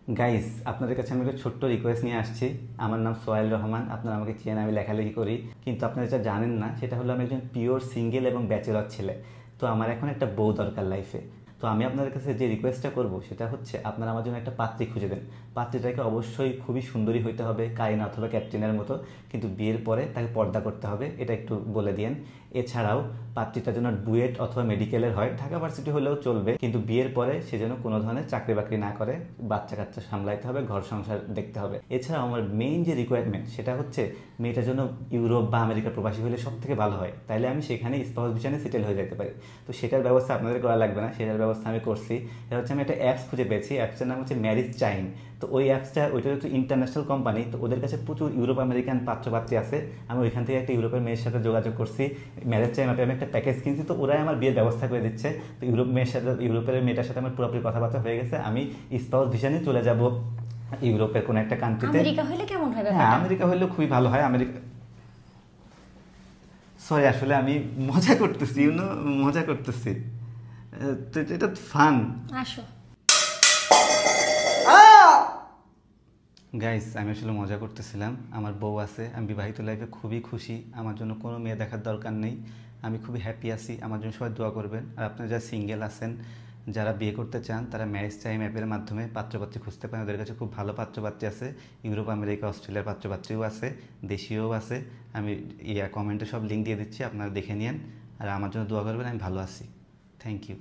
Guys, আপনাদের কাছে আমি একটা ছোট্ট রিকোয়েস্ট নিয়ে আসছি। আমার নাম সোহেল রহমান, আপনারা আমাকে চেনেন, আমি লেখালেখি করি। কিন্তু আপনারা যেটা জানেন না সেটা হলো আমি একজন পিওর সিঙ্গেল এবং ব্যাচেলর ছেলে। তো আমার এখন একটা বউ দরকার লাইফে। তো আমি আপনাদের কাছে যে রিকোয়েস্টটা করব সেটা হচ্ছে আপনারা আমার জন্য একটা পাত্রী খুঁজে দেন। পাত্রীটাকে অবশ্যই খুবই সুন্দরী হইতে হবে, কারিনা অথবা ক্যাটরিনার মতো। কিন্তু বিয়ের পরে তাকে পর্দা করতে হবে, এটা একটু বলে দিয়েন। এছাড়াও পাত্রীটা যেন বুয়েট অথবা মেডিকেলের হয়, ঢাকা ভার্সিটি হলেও চলবে, কিন্তু বিয়ের পরে সে যেন কোনো ধরনের চাকরি বাকরি না করে। বাচ্চা কাচ্চা সামলাইতে হবে, ঘর সংসার দেখতে হবে। এছাড়াও আমার মেইন যে রিকোয়ারমেন্ট সেটা হচ্ছে মেয়েটার জন্য ইউরোপ বা আমেরিকা প্রবাসী হলে সব থেকে ভালো হয়, তাইলে আমি সেখানে স্পাউস ভিসা নিয়ে সেটেল হয়ে যেতে পারি। তো সেটার ব্যবস্থা আপনাদের করা লাগবে না, সেটার ব্যবস্থা আমি করছি। এটা হচ্ছে আমি একটা অ্যাপস খুঁজে পেয়েছি, অ্যাপসটার নাম হচ্ছে ম্যারিজ চাইন। তো ওই অ্যাপসটা, ওইটা হচ্ছে ইন্টারন্যাশনাল কোম্পানি, তো ওদের কাছে প্রচুর ইউরোপ আমেরিকান পাত্রপাত্রী আছে। আমি ওইখান থেকে একটা ইউরোপের মেয়ের সাথে যোগাযোগ করছি। ম্যারেজ টাইম অ্যাপে আমি একটা প্যাকেজ কিনছি, তো ওরাই আমার বিয়ের ব্যবস্থা করে দিচ্ছে। তো ইউরোপের মেয়েটার সাথে আমার পুরোপুরি কথাবার্তা হয়ে গেছে। আমি স্পাউস ভিসা নিয়ে চলে যাব ইউরোপের কোনো একটা কান্ট্রিতে। আমেরিকা হইলে কেমন হয় হ্যাঁ, ব্যাপারটা? আমেরিকা হলেও খুবই ভালো হয়। আমেরিকা, সরি, আসলে আমি মজা করতেছি, মজা করতেছি। তো এটা ফান। আসো। গাইস, আমি আসলে মজা করতেছিলাম। আমার বউ আছে, আমি বিবাহিত লাইফে খুবই খুশি। আমার জন্য কোনো মেয়ে দেখার দরকার নেই, আমি খুবই হ্যাপি আছি। আমার জন্য সবাই দোয়া করবেন। আর আপনারা যারা সিঙ্গেল আছেন, যারা বিয়ে করতে চান, তারা ম্যারেজ টাইম অ্যাপের মাধ্যমে পাত্রপাত্রী খুঁজতে পারেন। ওদের কাছে খুব ভালো পাত্রপাত্রী আছে, ইউরোপ আমেরিকা অস্ট্রেলিয়ার পাত্রপাত্রীও আছে, দেশীয়ও আছে। আমি কমেন্টে সব লিঙ্ক দিয়ে দিচ্ছি, আপনারা দেখে নিন। আর আমার জন্য দোয়া করবেন, আমি ভালো আছি। Thank you.